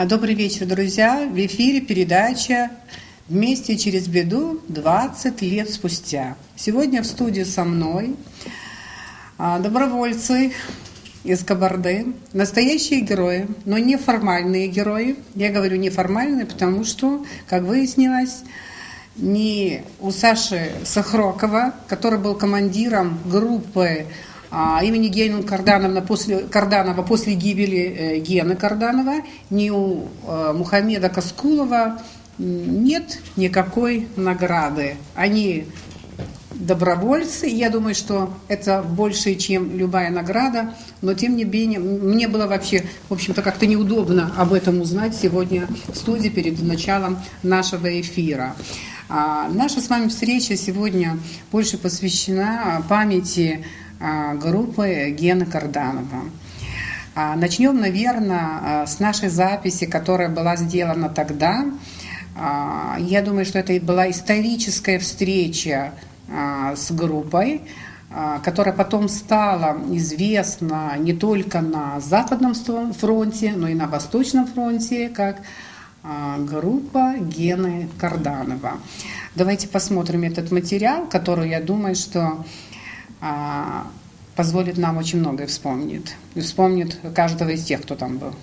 Добрый вечер, друзья. В эфире передача «Вместе через беду 20 лет спустя». Сегодня в студии со мной добровольцы из Кабарды, настоящие герои, но неформальные герои. Я говорю неформальные, потому что, как выяснилось, не у Саши Сахрокова, который был командиром группы имени Гены Карданова после гибели Гены Карданова, ни у Мухаммеда Каскулова нет никакой награды. Они добровольцы, я думаю, что это больше, чем любая награда, но тем не менее, мне было вообще, в общем-то, как-то неудобно об этом узнать сегодня в студии перед началом нашего эфира. Наша с вами встреча сегодня больше посвящена памяти группы Гены Карданова. Начнем, наверное, с нашей записи, которая была сделана тогда. Я думаю, что это была историческая встреча с группой, которая потом стала известна не только на Западном фронте, но и на Восточном фронте, как группа Гены Карданова. Давайте посмотрим этот материал, который, я думаю, что позволит нам очень многое вспомнить. И вспомнит каждого из тех, кто там был.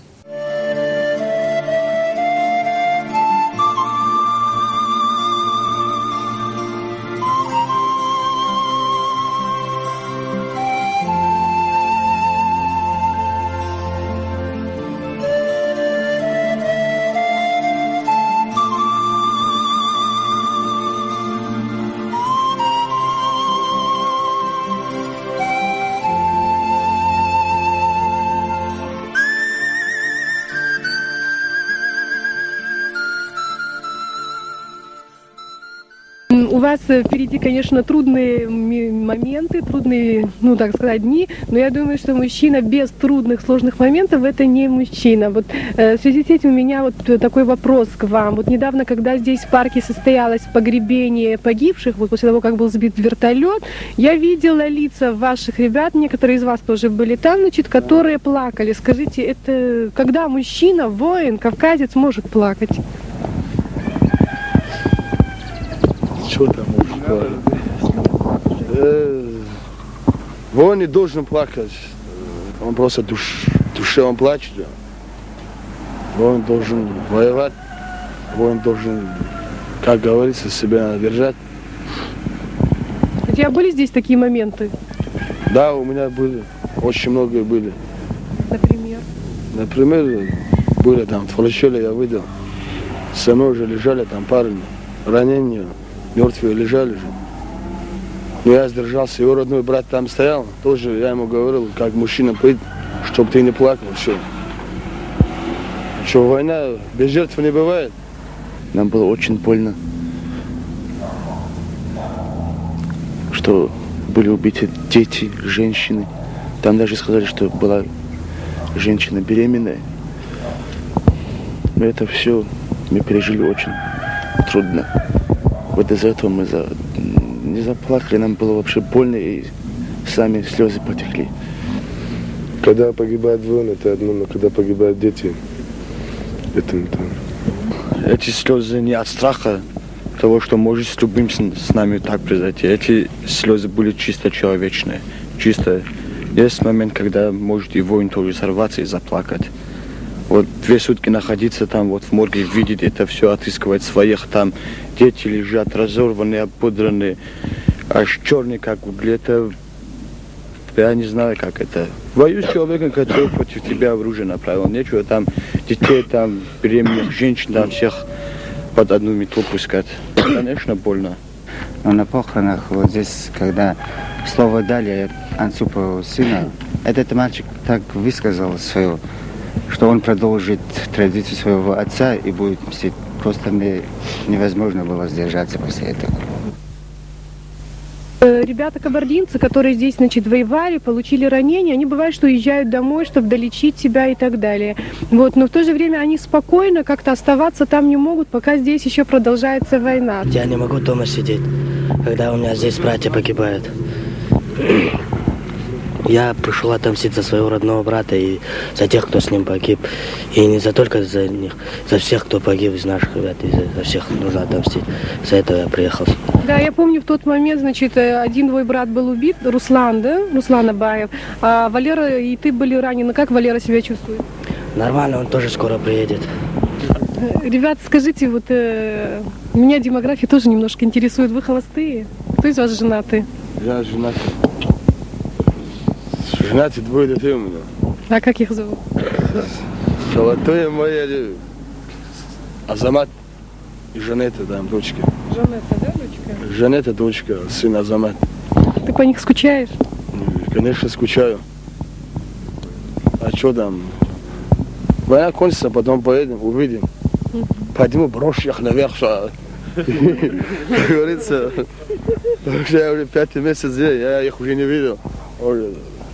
У вас впереди, конечно, трудные моменты, трудные, так сказать, дни, но я думаю, что мужчина без трудных, сложных моментов – это не мужчина. Вот в связи с этим у меня вот такой вопрос к вам. Вот недавно, когда здесь в парке состоялось погребение погибших, вот после того, как был сбит вертолет, я видела лица ваших ребят, некоторые из вас тоже были там, которые плакали. Скажите, это когда мужчина, воин, кавказец может плакать? Что там может плакать? Воин не должен плакать. Он просто душе он плачет. Воин должен воевать. Воин должен, как говорится, себя держать. У тебя были здесь такие моменты? Да, у меня были. Очень много были. Например? Например, были там в Фалашеле, я видел. Со мной уже лежали там парни, ранения. Мертвые лежали же. Но я сдержался. Его родной брат там стоял. Тоже я ему говорил, как мужчина, чтобы ты не плакал. Все. Что, война без жертв не бывает. Нам было очень больно, что были убиты дети, женщины. Там даже сказали, что была женщина беременная. Но это все мы пережили очень трудно. Вот из-за этого мы не заплакали, нам было вообще больно, и сами слезы потекли. Когда погибает воин, это одно, но когда погибают дети, это не то. Эти слезы не от страха того, что может с любым с нами так произойти. Эти слезы были чисто человечные, чисто. Есть момент, когда может и воин тоже сорваться и заплакать. Вот 2 сутки находиться там, вот в морге, видеть это все, отыскивать своих там. Дети лежат разорванные, ободранные, аж черные, как угли. Это, я не знаю, как это. Воюю с человеком, который против тебя оружие направил. Нечего там детей, там беременных женщин, там всех под одну метлу пускать. Конечно, больно. Но на похоронах вот здесь, когда слово дали Анцупову сына, этот мальчик так высказал свое, что он продолжит традицию своего отца и будет мстить. Просто мне невозможно было сдержаться после этого. Ребята кабардинцы, которые здесь, воевали, получили ранения, они бывает, что уезжают домой, чтобы долечить себя и так далее. Вот, но в то же время они спокойно как-то оставаться там не могут, пока здесь еще продолжается война. Я не могу дома сидеть, когда у меня здесь братья погибают. Я пришел отомстить за своего родного брата и за тех, кто с ним погиб. И не за только за них, за всех, кто погиб из наших ребят. И за всех нужно отомстить. За это я приехал. Да, я помню в тот момент, значит, один твой брат был убит, Руслан, да? Руслан Абаев. А Валера и ты были ранены. Как Валера себя чувствует? Нормально, он тоже скоро приедет. Ребят, скажите, вот меня демография тоже немножко интересует. Вы холостые? Кто из вас женатый? Я женатый. Женатый, 2 детей у меня. А как их зовут? Золотое моя Азамат и Жанета, там, дочка. Жанетта, да, дочка? Жанета, дочка, сын Азамат. Ты по них скучаешь? Конечно, скучаю. А что там? Война кончится, потом поедем, увидим. Подниму, брошу их наверх, что... Как говорится, я уже 5-й месяц здесь, я их уже не видел.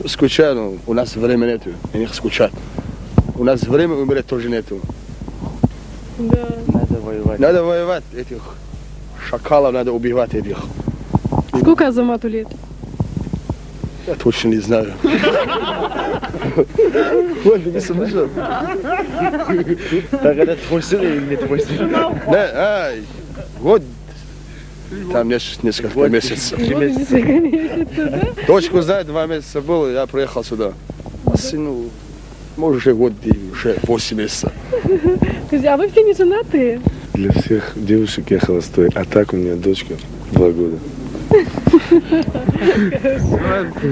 Скучаю, но у нас времени нету, я них скучать. У нас времени умереть тоже нету. Да. Надо воевать. Надо воевать, этих шакалов надо убивать этих. Сколько Азамату лет? Я точно не знаю. Вот, не слышал. Так это твой сын или не твой сын? Да, вот. Там несколько месяцев. 3 месяца. Дочку знает, 2 месяца было, я приехал сюда. А сыну, может, уже год и уже 8 месяцев. Скажи, а вы все не женатые? Для всех девушек я холостой, а так у меня дочка 2 года.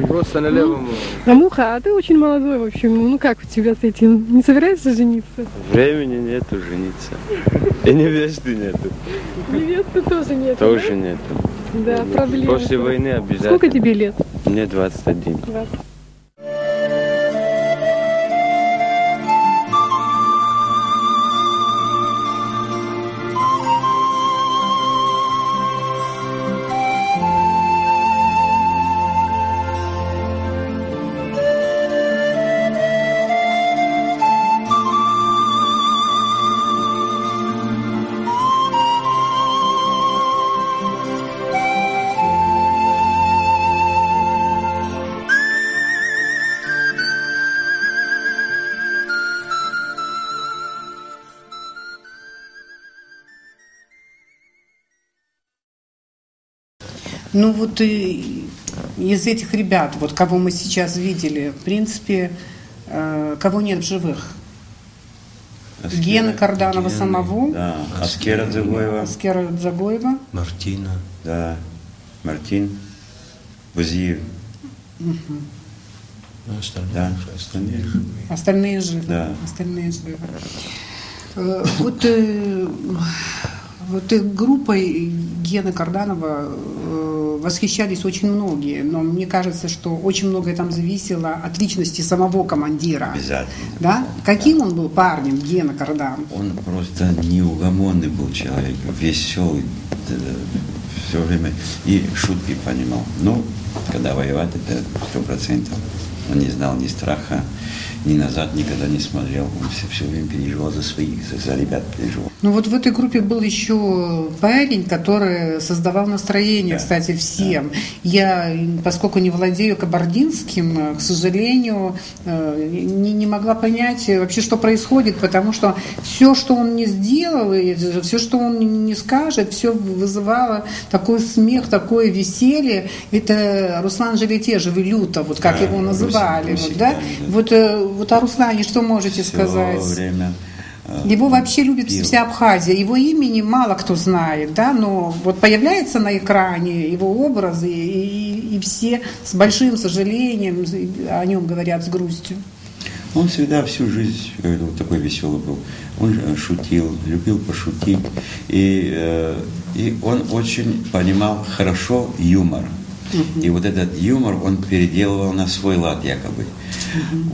Просто на левом. А Муха, а ты очень молодой, в общем. Ну как у тебя с этим? Не собираешься жениться? Времени нету жениться. И невесты нету. Невесты тоже нет. Тоже нету. Да, проблема. После войны обязательно. Сколько тебе лет? Мне 21. 20. Ну вот и из этих ребят, вот кого мы сейчас видели, в принципе, кого нет в живых? Гена Карданова самого, да, Аскера Дзагоева, Мартина, да, Мартин, Бузиев. Да, остальные живые. Остальные живы. Да. Остальные живы. Вот группой Гены Карданова восхищались очень многие, но мне кажется, что очень многое там зависело от личности самого командира. Обязательно. Да? Каким он был парнем, Гена Карданов? Он просто неугомонный был человек, веселый, все время и шутки понимал. Но когда воевать, это 100%. Он не знал ни страха, ни назад никогда не смотрел. Он все время переживал за своих, за ребят переживал. Ну вот в этой группе был еще парень, который создавал настроение, Да, кстати, всем. Да. Я, поскольку не владею кабардинским, к сожалению, не могла понять вообще, что происходит, потому что все, что он не сделал, все, что он не скажет, все вызывало такой смех, такое веселье. Это Руслан Желетежев, люто, вот как его называли. Русик, вот, да? Да. Вот о Руслане что можете Все сказать? Время, его вообще любит пил. вся Абхазия. Его имени мало кто знает, да, но вот появляется на экране его образы, и все с большим сожалением о нем говорят с грустью. Он всегда всю жизнь вот такой веселый был. Он шутил, любил пошутить. И он очень понимал хорошо юмор. И вот этот юмор он переделывал на свой лад якобы.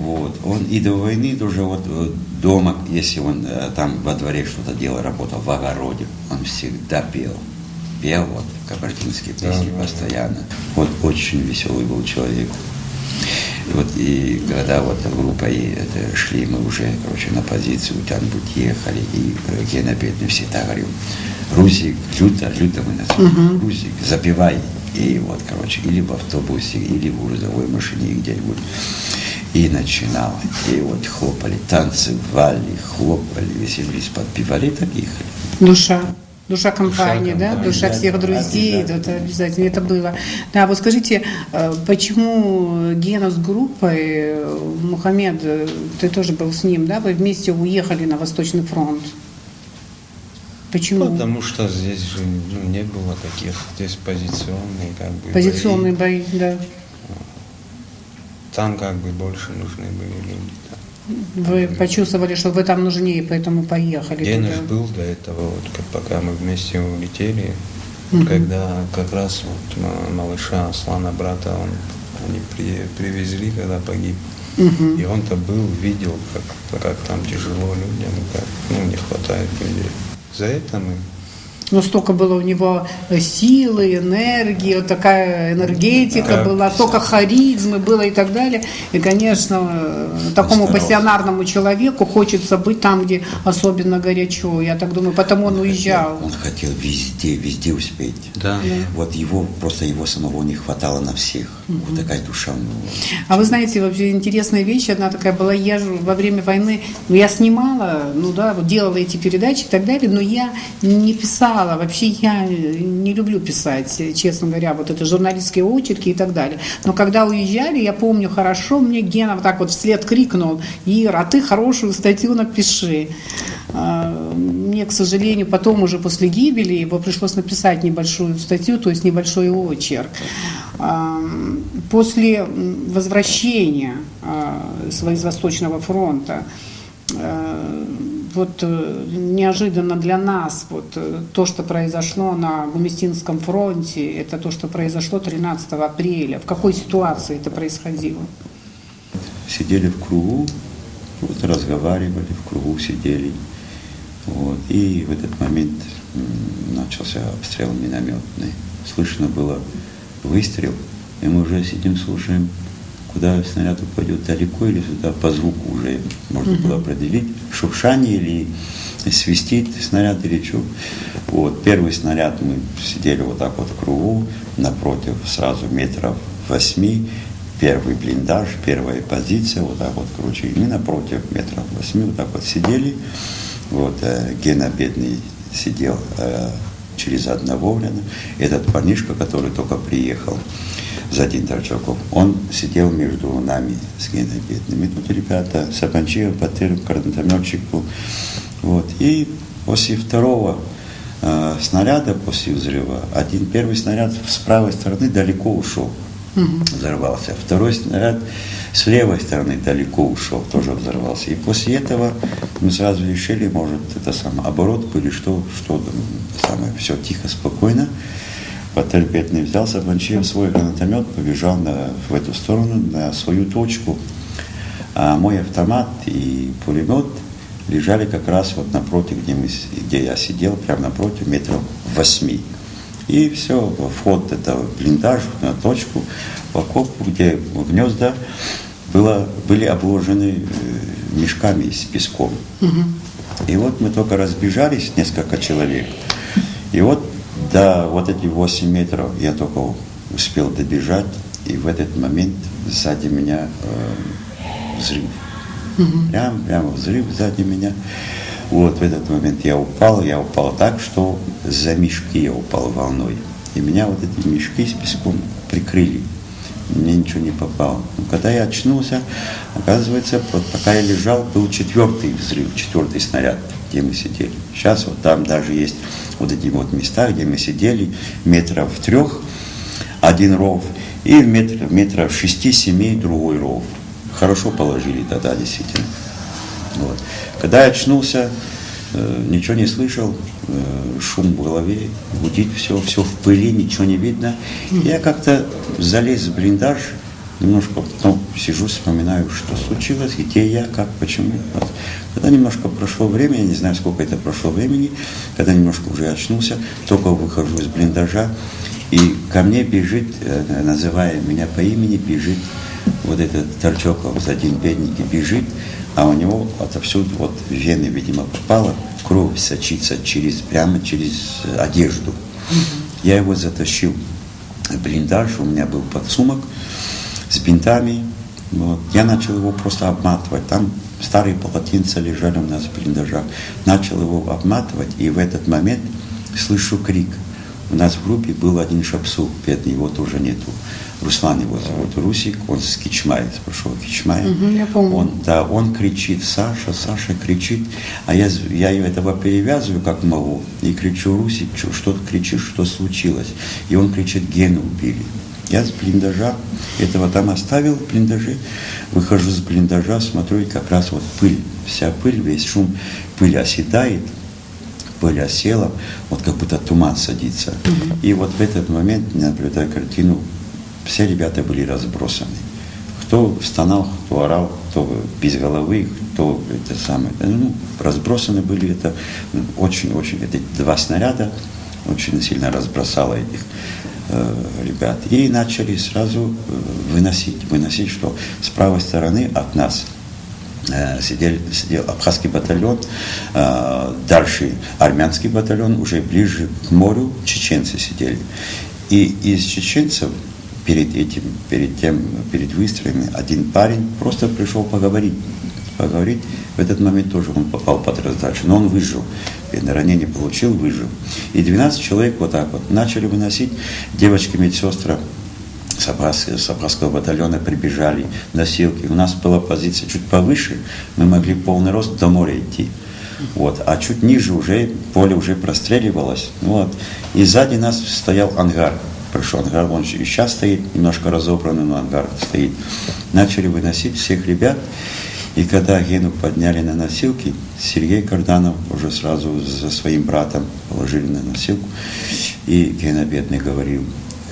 Вот. Он и до войны тоже вот дома, если он там во дворе что-то делал, работал в огороде, он всегда пел. Пел вот кабардинские песни постоянно. Вот очень веселый был человек. Вот, и когда вот группой шли, мы уже, короче, на позицию, Тянбут ехали, и Гена бедный всегда говорил: Рузик, люто мы называем, Рузик, запивай. И вот, короче, или в автобусе, или в грузовой машине где-нибудь. И начинал. И вот хлопали, танцевали, хлопали, веселились, подпевали, так ехали. Душа компании, да? Душа всех друзей, это обязательно, это было. Да, вот скажите, почему Гена с группой, Мухаммед, ты тоже был с ним, да? Вы вместе уехали на Восточный фронт. Почему? Потому что здесь же не было таких, здесь позиционные как бы позиционные бои, да. Там как бы больше нужны были люди. Вы почувствовали, что вы там нужнее, поэтому поехали. Гена был до этого, вот, пока мы вместе улетели, когда как раз вот малыша Аслана, брата, они привезли, когда погиб. И он-то был, видел, как там тяжело людям, как не хватает людей. За это мы... Но столько было у него силы, энергии, вот такая энергетика была, столько харизмы было и так далее. И, конечно, такому пассионарному человеку хочется быть там, где особенно горячо. Я так думаю, потому он уезжал. Он хотел везде успеть. Да. Вот его самого не хватало на всех. Вот такая душа у него. А вы знаете, вообще интересная вещь, одна такая была, я же во время войны, я снимала, вот делала эти передачи и так далее, но я не писала. Вообще я не люблю писать, честно говоря, вот это журналистские очерки и так далее. Но когда уезжали, я помню хорошо, мне Гена вот так вот вслед крикнул: Ира, а ты хорошую статью напиши. Мне, к сожалению, потом уже после гибели его пришлось написать небольшую статью, то есть небольшой очерк. После возвращения из Восточного фронта вот неожиданно для нас то, что произошло на Гуместинском фронте, это то, что произошло 13 апреля. В какой ситуации это происходило? Сидели в кругу, разговаривали, в кругу сидели. И в этот момент начался обстрел минометный. Слышно было выстрел, и мы уже сидим, слушаем, куда снаряд упадет, далеко или сюда, по звуку уже можно было определить, шуршание или свистит снаряд или что. Первый снаряд, мы сидели вот так вот в кругу, напротив сразу метров 8, первый блиндаж, первая позиция, вот так вот, короче, и мы напротив метров 8 вот так вот сидели. Гена бедный сидел через одного ряда. Этот парнишка, который только приехал, Задин Торчаков, он сидел между нами с Геной бедным. И тут ребята, Сапанчиев, Батыров, гранатометчик был. И после второго снаряда, после взрыва, первый снаряд с правой стороны далеко ушел, взорвался. Второй снаряд с левой стороны далеко ушел, тоже взорвался. И после этого мы сразу решили, может, это оборотку или что все тихо, спокойно. Батыр бедный взял Сапанчиев свой гранатомет, побежал в эту сторону, на свою точку. А мой автомат и пулемет лежали как раз напротив, где я сидел, прямо напротив, метров 8. И все, вход это блиндаж на точку, в окопку, где гнезда были обложены мешками с песком. И мы только разбежались, несколько человек. И до эти 8 метров я только успел добежать, и в этот момент сзади меня взрыв. Прямо взрыв сзади меня. В этот момент я упал так, что за мешки я упал волной. И меня эти мешки с песком прикрыли. Мне ничего не попало. Но когда я очнулся, оказывается, пока я лежал, был 4-й взрыв, 4-й снаряд, где мы сидели. Сейчас там даже есть эти места, где мы сидели, метров 3, один ров, и метров 6-7 другой ров. Хорошо положили тогда, действительно. Когда я очнулся, ничего не слышал, шум в голове, гудит все в пыли, ничего не видно. Я как-то залез в блиндаж, немножко потом сижу, вспоминаю, что случилось, где я, как, почему. Когда немножко прошло время, я не знаю, сколько это прошло времени, когда немножко уже очнулся, только выхожу из блиндажа, и ко мне бежит, называя меня по имени, бежит этот Торчаков, Задин бедненький, бежит, а у него отовсюду в вены, видимо, попала, кровь сочится прямо через одежду. Я его затащил блиндаж, у меня был подсумок с бинтами. Вот. Я начал его просто обматывать. Там старые полотенца лежали у нас в блиндажах. Начал его обматывать, и в этот момент слышу крик. У нас в группе был один шапсук, бедный, его тоже нету. Руслан его зовут, Русик, он с Кичмая, с прошлого Кичмая. Я помню. Он кричит, Саша кричит, а я этого перевязываю как могу, и кричу: Русик, что ты кричишь, что случилось? И он кричит: Гену убили. Я с блиндажа этого там оставил в блиндаже, выхожу с блиндажа, смотрю, и как раз вот пыль, вся пыль, весь шум, пыль оседает, пыль осела, вот как будто туман садится. И вот в этот момент, наблюдая картину, все ребята были разбросаны. Кто стонал, кто орал, кто без головы, кто это самое. Разбросаны были, это очень-очень, эти 2 снаряда очень сильно разбросало этих ребят. И начали сразу выносить, что с правой стороны от нас сидел абхазский батальон, дальше армянский батальон, уже ближе к морю чеченцы сидели. И из чеченцев перед выстрелами один парень просто пришел поговорить. В этот момент тоже он попал под раздачу, но он выжил. Ранение получил, выжил. И 12 человек вот так вот начали выносить. Девочки-медсестры с абхазского батальона прибежали, носилки. У нас была позиция чуть повыше, мы могли полный рост до моря идти. Вот. А чуть ниже уже поле уже простреливалось. Вот. И сзади нас стоял ангар. Пришел ангар, он и сейчас стоит, немножко разобранный, но ангар стоит. Начали выносить всех ребят. И когда Гену подняли на носилки, Сергей Карданов уже сразу за своим братом положили на носилку. И Гена бедный говорил: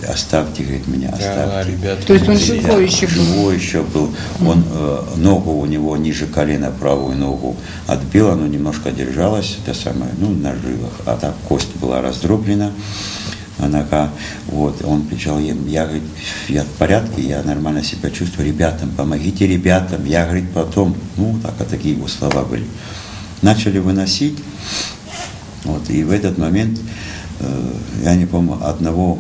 оставьте, говорит, меня, оставьте. То есть он живой еще был? Живой еще был. Он, ногу у него ниже колена, правую ногу отбила, но немножко держалась, это самое, на жилах. А так кость была раздроблена. Нога, вот, он кричал: я в порядке, я нормально себя чувствую, ребятам, помогите ребятам, я, говорит, потом, такие его слова были. Начали выносить, вот, и в этот момент, я не помню, одного,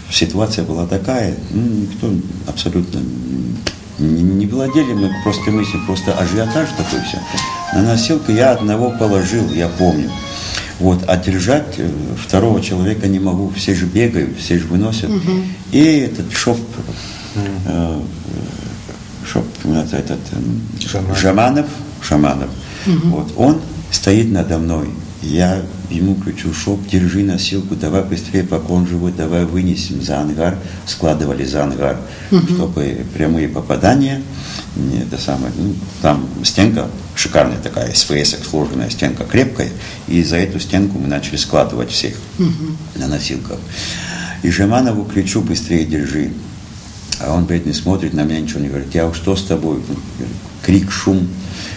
ситуация была такая, никто абсолютно не владели, мы просто ажиотаж такой все. На носилку я одного положил, я помню. Вот, а держать второго человека не могу, все же бегают, все же выносят. И этот Шаманов, вот, он стоит надо мной. Я ему кричу: Шоп, держи носилку, давай быстрее, пока он живой, давай вынесем за ангар. Складывали за ангар, чтобы прямые попадания, это самое, там стенка шикарная такая, СВС сложенная стенка, крепкая, и за эту стенку мы начали складывать всех на носилках. И Жеманову кричу: быстрее держи. А он, бедный, смотрит на меня, ничего не говорит. Я: что с тобой? Крик, шум.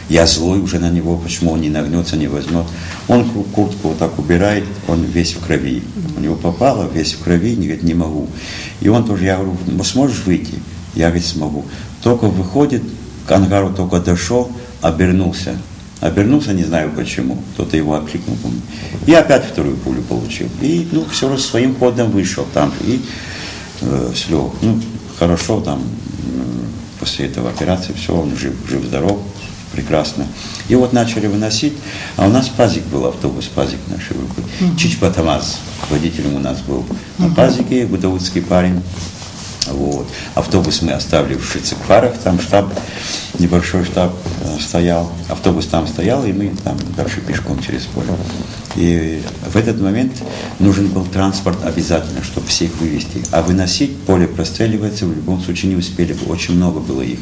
Я злой уже на него, почему он не нагнется, не возьмет. Он куртку вот так убирает, он весь в крови. У него попало, весь в крови, говорит: не могу. И он тоже, я говорю: сможешь выйти? Я, говорит, смогу. Только выходит, к ангару только дошел, обернулся. Обернулся, не знаю почему. Кто-то его окликнул. И опять вторую пулю получил. И, все равно своим ходом вышел там же. И все, хорошо там, после этого операции, все, он жив-здоров, прекрасно. И вот начали выносить, а у нас пазик был, автобус, пазик нашей группы. Чичпа Тамаз, водителем у нас был на пазике, гудаутский парень. Вот. Автобус мы оставили в Шицикварах, там штаб, небольшой штаб стоял. Автобус там стоял, и мы там дальше пешком через поле. И в этот момент нужен был транспорт обязательно, чтобы всех вывести. А выносить, поле простреливается, в любом случае не успели бы, очень много было их.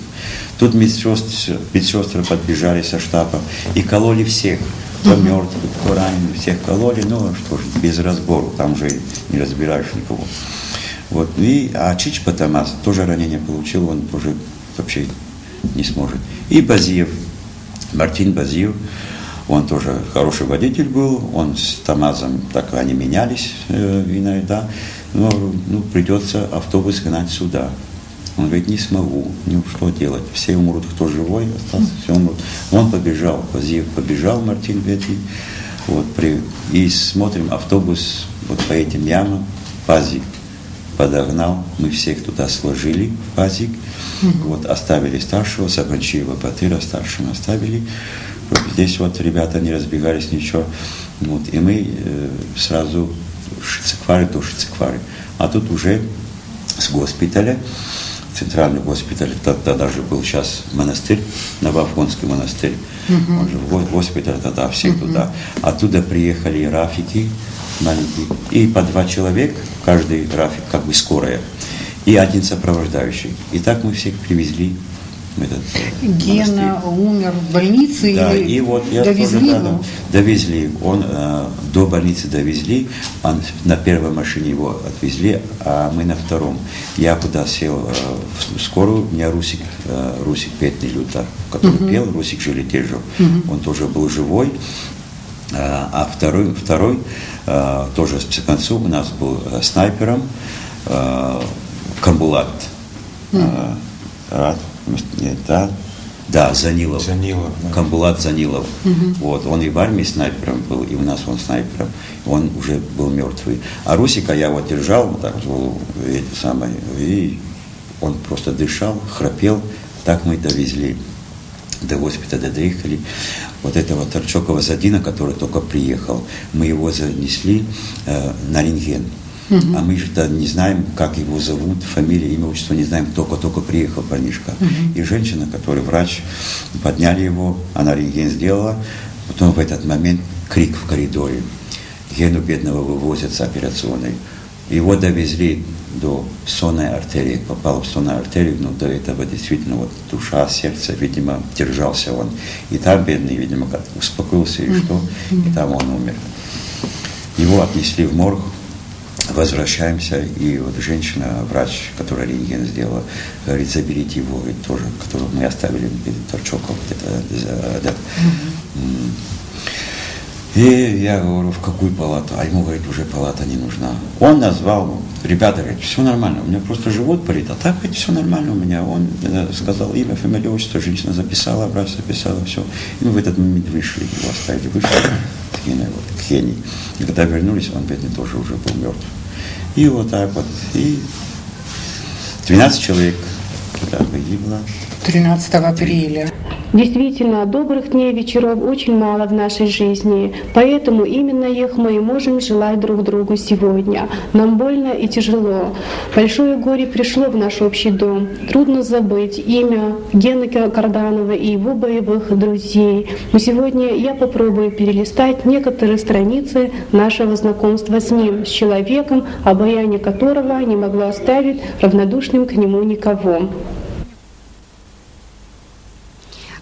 Тут медсестры подбежали со штаба и кололи всех. Кто мертвый, кто раненый, всех кололи, что же, без разбору, там же не разбираешь никого. Вот. А Чичпа Тамаз тоже ранение получил, он тоже вообще не сможет. И Базиев, Мартин Базиев, он тоже хороший водитель был, он с Тамазом, так они менялись иногда, но придется автобус гнать сюда. Он говорит: не смогу, что делать, все умрут, кто живой остался, все умрут. Он побежал, Базиев побежал, Мартин Ветви, вот, и смотрим автобус вот по этим ямам, пазик подогнал, мы всех туда сложили в пазик, вот, оставили старшего, Сабанчиева Батыра, старшим оставили. Вот здесь вот ребята не разбегались, ничего. Вот, и мы сразу Шициквары до Шициквары. А тут уже с госпиталя, центральный госпиталь, тогда даже был сейчас монастырь, Новоафонский монастырь, он же в госпиталь тогда, всех туда. Оттуда приехали рафики маленькие, и по 2 человека, каждый рафик как бы скорая, и 1 сопровождающий. И так мы всех привезли. Гена умер в больнице, да, или и вот я довезли тоже, его? Довезли. Он до больницы довезли, на первой машине его отвезли, а мы на втором. Я куда сел в скорую, у меня Русик Петный Люта, который пел, Русик Желетежев, он тоже был живой. А второй тоже с концу у нас был снайпером Камбулат. Занилов. Камбулат Занилов. Вот, он и в армии снайпером был, и у нас он снайпером. Он уже был мертвый. А Русика я вот держал, вот так вот, эти самые, и он просто дышал, храпел. Так мы довезли до госпиталя, доехали. Вот этого Торчокова Задина, который только приехал, мы его занесли на рентген. А мы же не знаем, как его зовут, фамилия, имя, отчество, не знаем, только приехал парнишка. И женщина, которая врач, подняли его, она рентген сделала, потом в этот момент крик в коридоре. Гену бедного вывозят с операционной. Его довезли до сонной артерии, попал в сонную артерию, но до этого действительно вот душа, сердце, видимо, держался он. И там бедный, видимо, как успокоился и что, и там он умер. Его отнесли в морг. Возвращаемся, и вот женщина, врач, которая рентген сделала, говорит, заберите его, и тоже, которого мы оставили, Торчоков. И я говорю, в какую палату? А ему, говорит, уже палата не нужна. Он назвал, ребята, говорит, все нормально, у меня просто живот болит, а так, говорит, все нормально у меня. Он сказал имя, фамилию, отчество, женщина записала, врач записала, все. И мы в этот момент вышли, его оставили, вышли к Хене. И когда вернулись, он, бедный, тоже уже был мертв. И вот так вот, и 12 человек туда погибло. 13 апреля. Действительно, добрых дней и вечеров очень мало в нашей жизни, поэтому именно их мы и можем желать друг другу сегодня. Нам больно и тяжело. Большое горе пришло в наш общий дом. Трудно забыть имя Гены Карданова и его боевых друзей. Но сегодня я попробую перелистать некоторые страницы нашего знакомства с ним, с человеком, обаяние которого не могло оставить равнодушным к нему никого.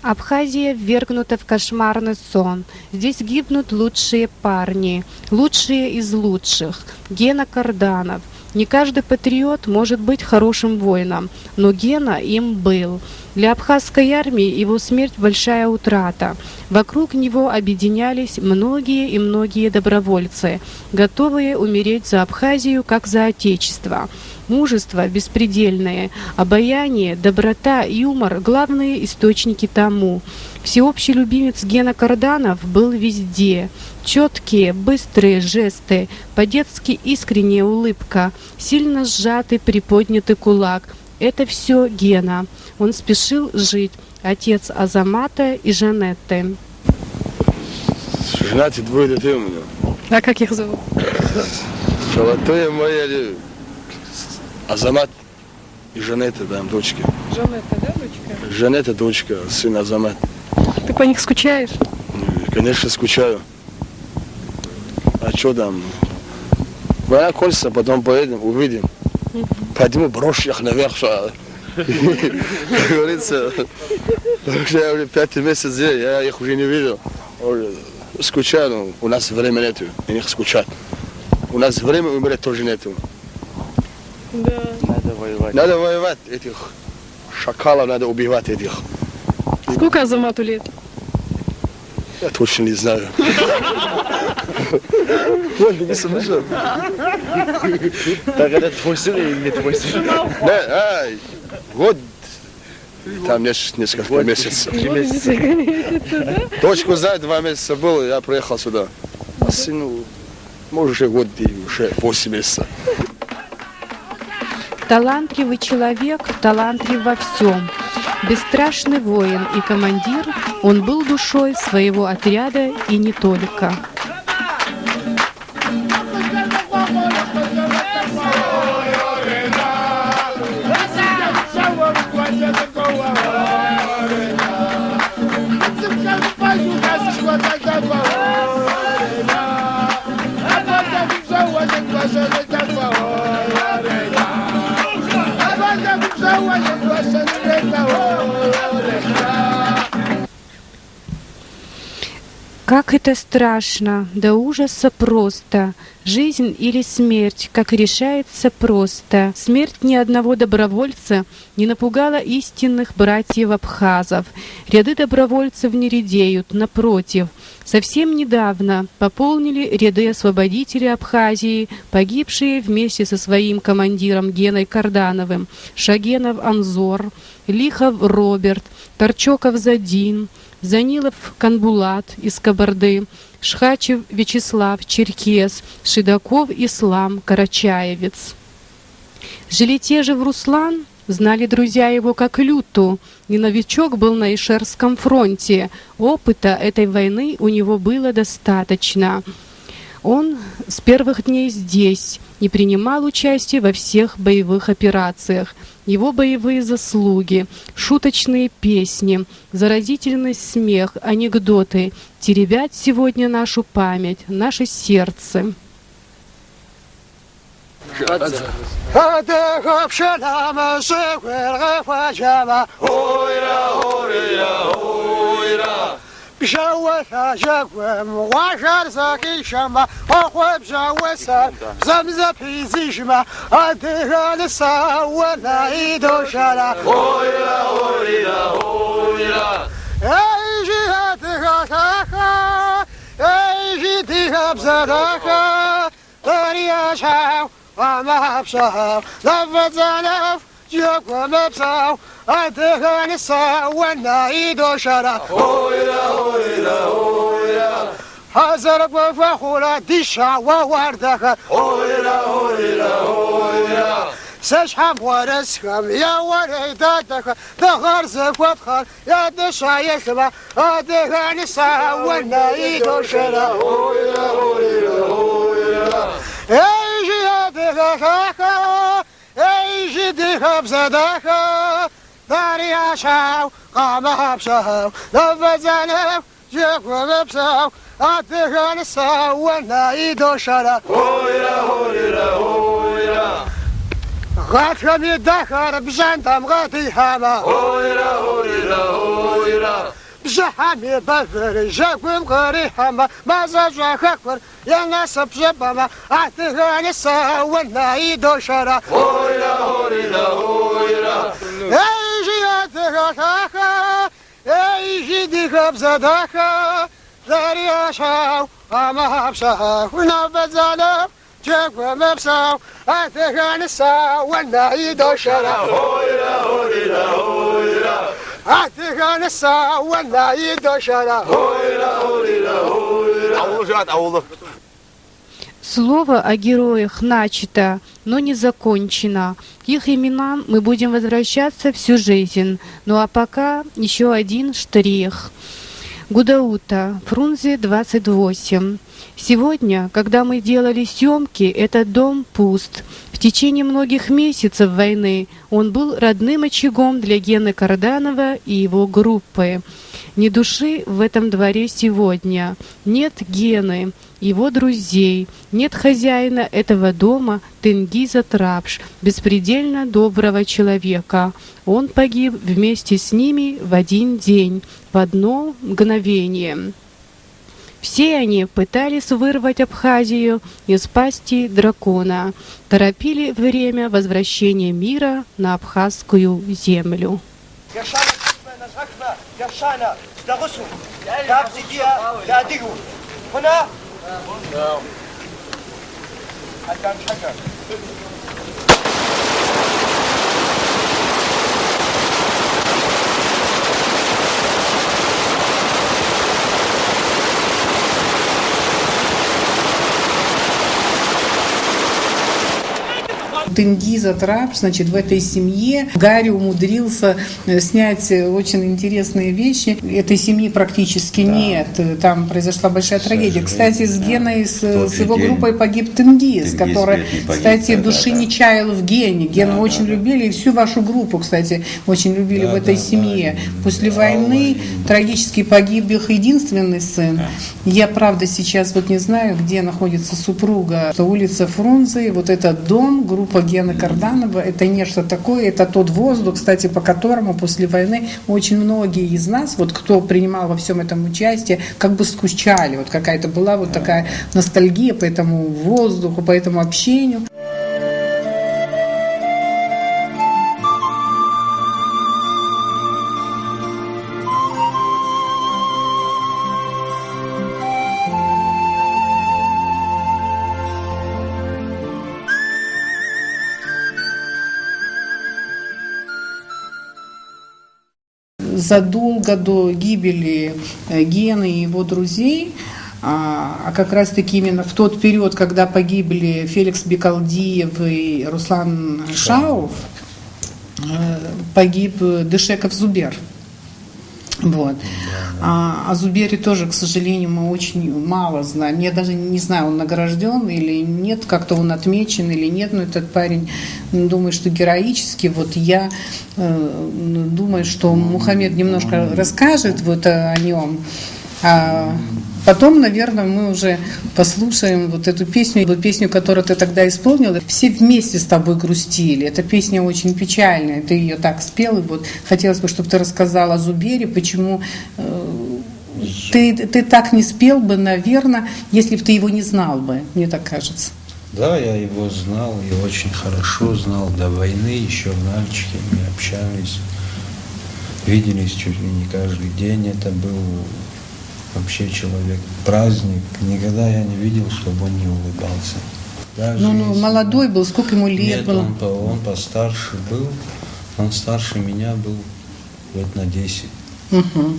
Абхазия ввергнута в кошмарный сон. Здесь гибнут лучшие парни, лучшие из лучших. Гена Карданов. Не каждый патриот может быть хорошим воином, но Гена им был. Для абхазской армии его смерть большая утрата. Вокруг него объединялись многие и многие добровольцы, готовые умереть за Абхазию как за Отечество. Мужество беспредельное, обаяние, доброта, юмор – главные источники тому. Всеобщий любимец Гена Карданов был везде. Четкие, быстрые жесты, по-детски искренняя улыбка, сильно сжатый приподнятый кулак – это все Гена. Он спешил жить. Отец Азамата и Жанетты. Женаты 2 детей у меня. А как их зовут? Золотое моя Азамат и Жанетта, там, дочки. Жанетта, да, дочка? Жанетта, дочка, сын Азамат. Ты по них скучаешь? Конечно, скучаю. А что там? Война кончится, потом поедем, увидим. Подниму, брошу их наверх, что... Как говорится, я уже 5-й месяц здесь, я их уже не видел. Скучаю, но у нас времени нету, и них скучать. У нас времени умереть тоже нету. Да. Надо воевать этих шакалов, надо убивать этих. Сколько Азамату лет? Я точно не знаю. Вот, ты не слышал? Так это твой сын или не твой сын? Да, год. Там несколько месяцев. Дочку знаю, 2 месяца был, я приехал сюда. А сыну, может, уже год и уже 8 месяцев. Талантливый человек, талантлив во всем. Бесстрашный воин и командир, он был душой своего отряда и не только. Как это страшно, до ужаса просто. Жизнь или смерть, как решается просто. Смерть ни одного добровольца не напугала истинных братьев-абхазов. Ряды добровольцев не редеют, напротив. Совсем недавно пополнили ряды освободителей Абхазии, погибшие вместе со своим командиром Геной Кардановым, Шагенов Анзор, Лихов Роберт, Торчоков Задин, Занилов Канбулат из Кабарды, Шхачев Вячеслав, черкес, Шидаков Ислам, карачаевец. Желетежев Руслан знали друзья его как люту, не новичок был на Ишерском фронте, опыта этой войны у него было достаточно. Он с первых дней здесь и принимал участие во всех боевых операциях. Его боевые заслуги, шуточные песни, заразительный смех, анекдоты теребят сегодня нашу память, наше сердце. بشوث جاكوم وعشر ساكي شما أخوة بشوث زمزة في زيشما أدها لسا ولا إيدو شلا هويلا هويلا هويلا أي جهتها تاكا أي جهتها بزداكا داريا شاو وما بشاو لفت زنف جاكوم بساو أدها لسا ولا إيدو شلا هويلا هويلا هويلا حزرك وفخورة ديشا ووردك هويلا هويلا هويلا سشحم ورسكم يا وريداتك تغرزك وفخر يا دشا يخبا أدها لسا ولا إيدو شلا هويلا هويلا هويلا أيجي أدها أيجي ديها بزداكا داري عشاو قامها بشاو لفزانف جاكو ببساو أدها لسا ولا إيدو شلا هويلا هويلا هويلا غاتكم يدخر بجندم غادي هاما هويلا هويلا هويلا بجحامي بذر جاكم غري هاما ما زاجاك أكبر يا ناس بجبما أدها لسا ولا إيدو شلا هويلا هويلا هويلا أي ديك بزداكا داري عشاو أما بشاو ونفذ زلف جاك ومبساو أتيك نسا ولا إيدو شلا هويلا هويلا هويلا أتيك نسا ولا إيدو شلا هويلا هويلا هويلا. Слово о героях начато, но не закончено. К их именам мы будем возвращаться всю жизнь. Ну а пока еще один штрих. Гудаута, Фрунзе, 28. Сегодня, когда мы делали съемки, этот дом пуст. В течение многих месяцев войны он был родным очагом для Гены Карданова и его группы. Ни души в этом дворе сегодня. Нет Гены, его друзей. Нет хозяина этого дома Тенгиза Трапш, беспредельно доброго человека. Он погиб вместе с ними в один день, в одно мгновение. Все они пытались вырвать Абхазию из пасти дракона, торопили время возвращения мира на абхазскую землю. يرشانا دغسو دابزي ديا داديو هنا حتى مش حجر Тенгиза Трапш, значит, в этой семье Гарри умудрился снять очень интересные вещи. Этой семьи практически нет. Там произошла большая трагедия. Кстати, с Геной, с его группой погиб Тенгиз, который, кстати, души не чаял в Гене. Гену очень любили, и всю вашу группу, кстати, очень любили в этой семье. После войны трагически погиб их единственный сын. Я, правда, сейчас вот не знаю, где находится супруга. Это улица Фрунзе, вот этот дом, группа Гены Карданова, это нечто такое, это тот воздух, кстати, по которому после войны очень многие из нас, вот кто принимал во всем этом участие, как бы скучали. Вот какая-то была вот такая ностальгия по этому воздуху, по этому общению. Задолго до гибели Гены и его друзей, а как раз-таки именно в тот период, когда погибли Феликс Бекалдиев и Руслан Шауф, погиб Дышеков Зубер. Вот. О Зубере тоже, к сожалению, мы очень мало знаем. Я даже не знаю, он награжден или нет, как-то он отмечен или нет, но этот парень, думаю, что героически. Вот я думаю, что Мухаммед немножко расскажет вот о нем. А потом, наверное, мы уже послушаем вот эту песню, которую ты тогда исполнила. Все вместе с тобой грустили. Эта песня очень печальная. Ты ее так спел, и вот хотелось бы, чтобы ты рассказала о Зубере, почему ты так не спел бы, наверное, если бы ты его не знал бы, мне так кажется. Да, я его знал и очень хорошо знал до войны, еще в Нальчике мы общались, виделись чуть ли не каждый день. Это был вообще человек, праздник. Никогда я не видел, чтобы он не улыбался. Даже молодой был, сколько ему лет было? Он постарше был, он старше меня был лет на 10. Угу.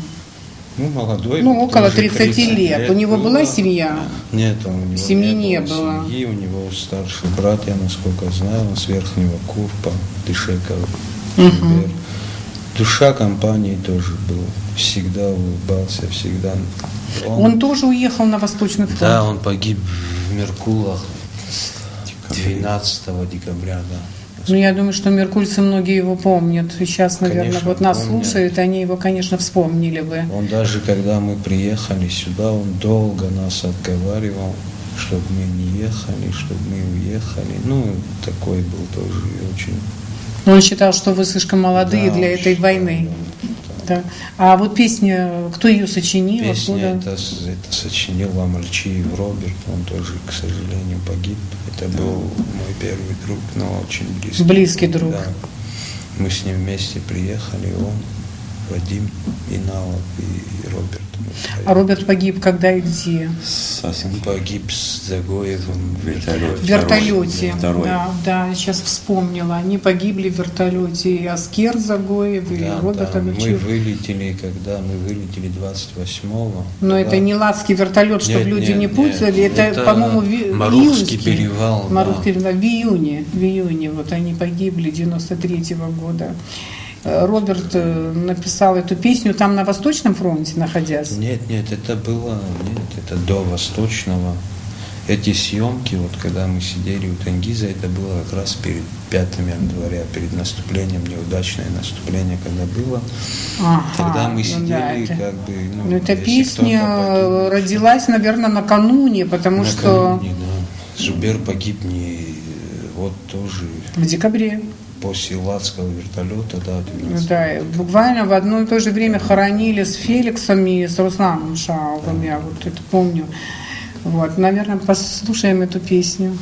Молодой. Около 30 лет. У него была семья? Нет, у него семьи не было. Семьи, у него старший брат, я насколько знаю, он с Верхнего Курпа, Дышеков. Угу. Душа компании тоже был. Всегда улыбался, всегда. Он тоже уехал на Восточный фронт? Да, он погиб в Меркулах 12 декабря, да. Я думаю, что меркульцы многие его помнят. Сейчас, наверное, Конечно, вот нас помнят. слушают, они его, конечно, вспомнили бы. Он даже, когда мы приехали сюда, он долго нас отговаривал, чтобы мы не ехали, чтобы мы уехали. Такой был тоже очень... Он считал, что вы слишком молодые для этой войны. Да. А вот песня, кто ее сочинил? Песня это сочинил Амальчиев Роберт, он тоже, к сожалению, погиб. Это был мой первый друг, но очень близкий. Близкий друг. Да. Мы с ним вместе приехали, он, Вадим, Иналов и Роберт. А Роберт погиб когда и где? Совсем погиб с Загоевым в вертолете. В вертолете. Второй. Да, сейчас вспомнила. Они погибли в вертолете. И Аскер Загоев, и Роберт Амальчиев. Мы вылетели 28-го. Но это не Ладский вертолет, чтобы люди не путали. Это, по-моему, Марухский перевал. Марухский перевал. В июне. Вот они погибли 93-го года. Роберт написал эту песню там на Восточном фронте, находясь? Нет, это до Восточного. Эти съемки, вот когда мы сидели у Тенгиза, это было как раз перед 5 января, перед наступлением, неудачное наступление, когда было. Тогда мы сидели, эта песня родилась, наверное, накануне, потому что... Зубер погиб тоже... В декабре. После Ладского вертолета, 12. Да, буквально в одно и то же время хоронили с Феликсом и с Русланом Шауфом, я вот это помню. Вот, наверное, послушаем эту песню.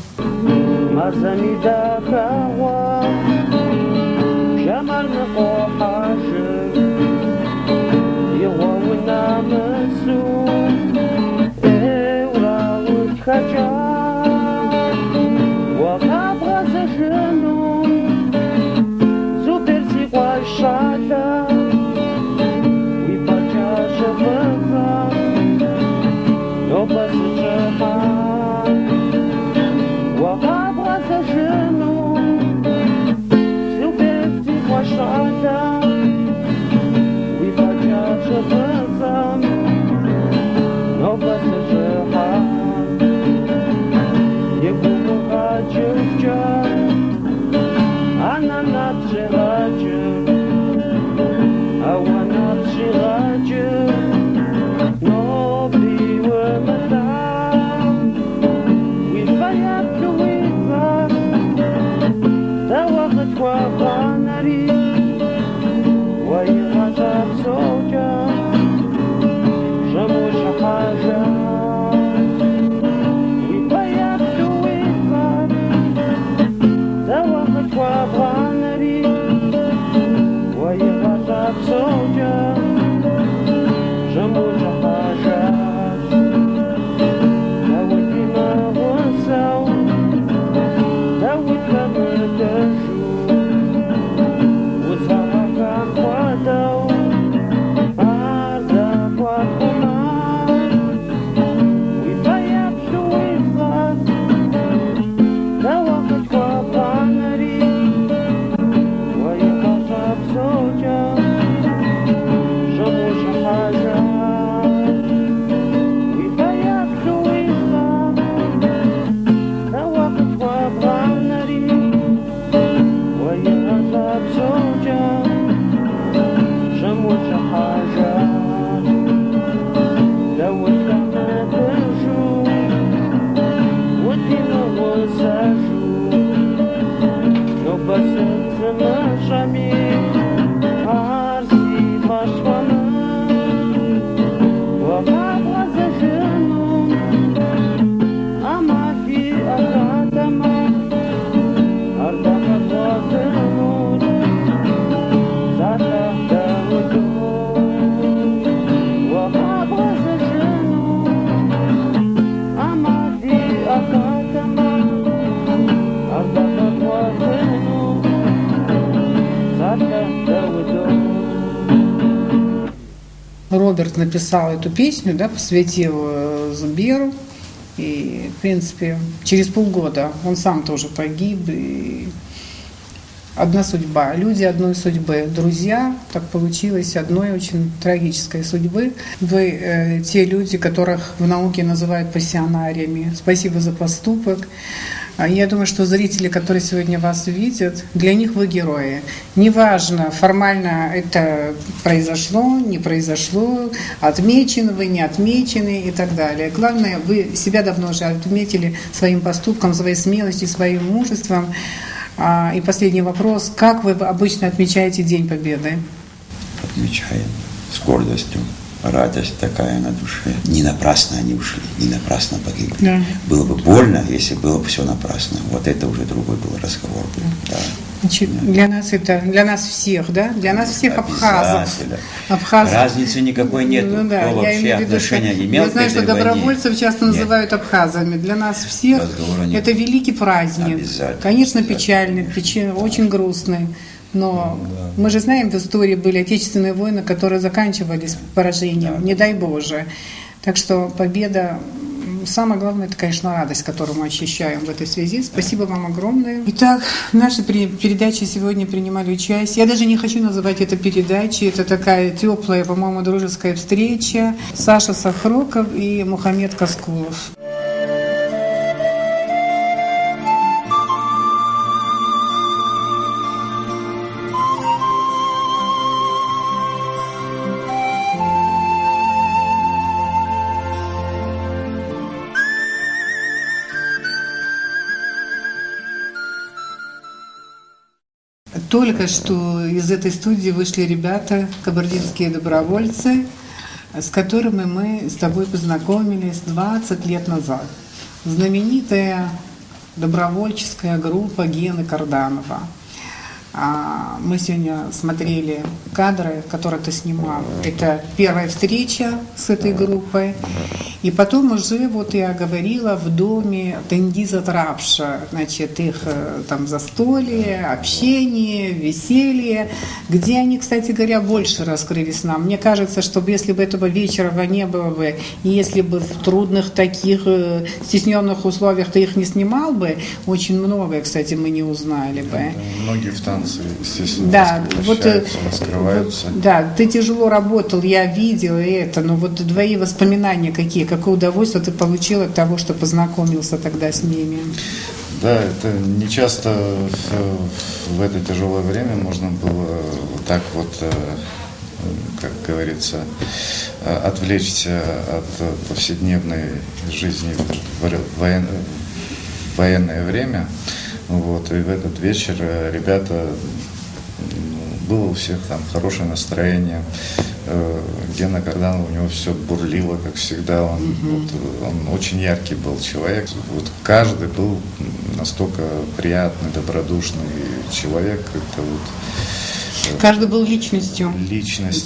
Роберт написал эту песню, да, посвятил Зуберу. И, в принципе, через полгода он сам тоже погиб. И одна судьба. Люди одной судьбы. Друзья, так получилось, одной очень трагической судьбы. Вы те люди, которых в науке называют пассионариями. Спасибо за поступок. Я думаю, что зрители, которые сегодня вас видят, для них вы герои. Неважно, формально это произошло, не произошло, отмечены вы, не отмечены и так далее. Главное, вы себя давно уже отметили своим поступком, своей смелостью, своим мужеством. И последний вопрос. Как вы обычно отмечаете День Победы? Отмечаем с гордостью. Радость такая на душе. Не напрасно они ушли, не напрасно погибли. Да. Было бы больно, если было бы все напрасно. Вот это уже другой был разговор. Да. Значит, для нас это, для нас всех, да? Для нас всех абхазов. Разницы никакой нет. Ну, да, кто вообще отношения не имел. Я знаю, что добровольцев часто называют абхазами. Для нас всех это великий праздник. Конечно, печальный, очень грустный. Но мы же знаем, в истории были отечественные войны, которые заканчивались поражением, не дай Боже. Так что победа, самое главное, это, конечно, радость, которую мы ощущаем в этой связи. Спасибо вам огромное. Итак, в нашей передаче сегодня принимали участие. Я даже не хочу называть это передачей, это такая теплая, по-моему, дружеская встреча. Саша Сахроков и Мухаммед Каскулов. Только что из этой студии вышли ребята, кабардинские добровольцы, с которыми мы с тобой познакомились 20 лет назад. Знаменитая добровольческая группа Гены Карданова. Мы сегодня смотрели кадры, которые ты снимал. Это первая встреча с этой группой. И потом уже, вот я говорила, в доме Тенгиза Трапша, значит, их там застолье, общение, веселье, где они, кстати говоря, больше раскрылись нам. Мне кажется, что если бы этого вечера не было бы, и если бы в трудных таких стесненных условиях ты их не снимал бы, очень многое, кстати, мы не узнали бы. Многие в танце, естественно, да, раскрываются. Да, ты тяжело работал, я видела это, но вот твои воспоминания какие, какое удовольствие ты получил от того, что познакомился тогда с ними? Да, это не часто в это тяжелое время можно было вот так вот, как говорится, отвлечься от повседневной жизни в военное время. Вот, и в этот вечер ребята, было у всех там хорошее настроение. Гена Карданов, у него все бурлило, как всегда. Он очень яркий был человек. Вот каждый был настолько приятный, добродушный человек. Это вот, каждый был личностью.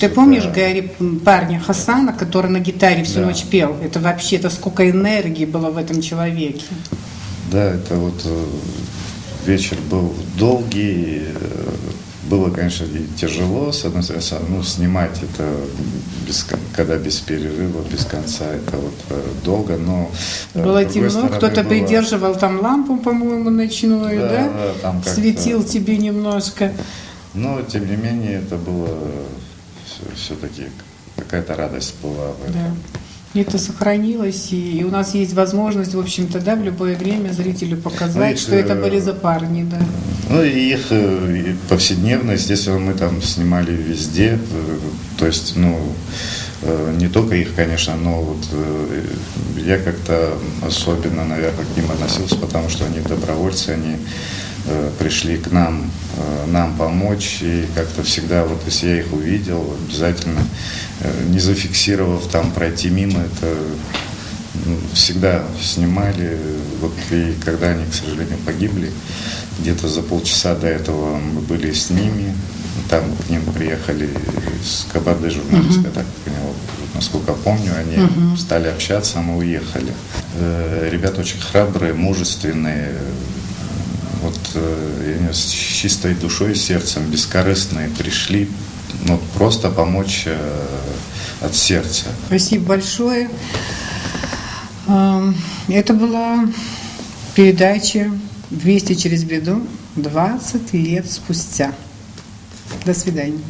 Ты помнишь, Гарри, парня Хасана, который на гитаре всю ночь пел? Это вообще-то сколько энергии было в этом человеке. Да, это вот вечер был долгий. Было, конечно, и тяжело, с одной стороны, снимать это когда без перерыва, без конца, это вот долго, но... Было темно, кто-то придерживал там лампу, по-моему, ночную, да? Да, там светил тебе немножко. Но, тем не менее, это было все-таки какая-то радость была в этом. Да. Это сохранилось, и у нас есть возможность, в общем-то, да, в любое время зрителю показать, что это были за парни, да. Ну и их повседневно, естественно, мы там снимали везде, то есть, не только их, конечно, но вот я как-то особенно, наверное, к ним относился, потому что они добровольцы, они пришли к нам помочь, и как-то всегда, вот если я их увидел, обязательно, не зафиксировав, там пройти мимо, это всегда снимали, вот, и когда они, к сожалению, погибли, где-то за полчаса до этого мы были с ними, там к ним приехали с Кабарды журналисты, я так понял, насколько помню, они стали общаться, а мы уехали. Ребята очень храбрые, мужественные, вот с чистой душой и сердцем, бескорыстные, пришли, ну, просто помочь от сердца. Спасибо большое. Это была передача «200 через беду» 20 лет спустя. До свидания.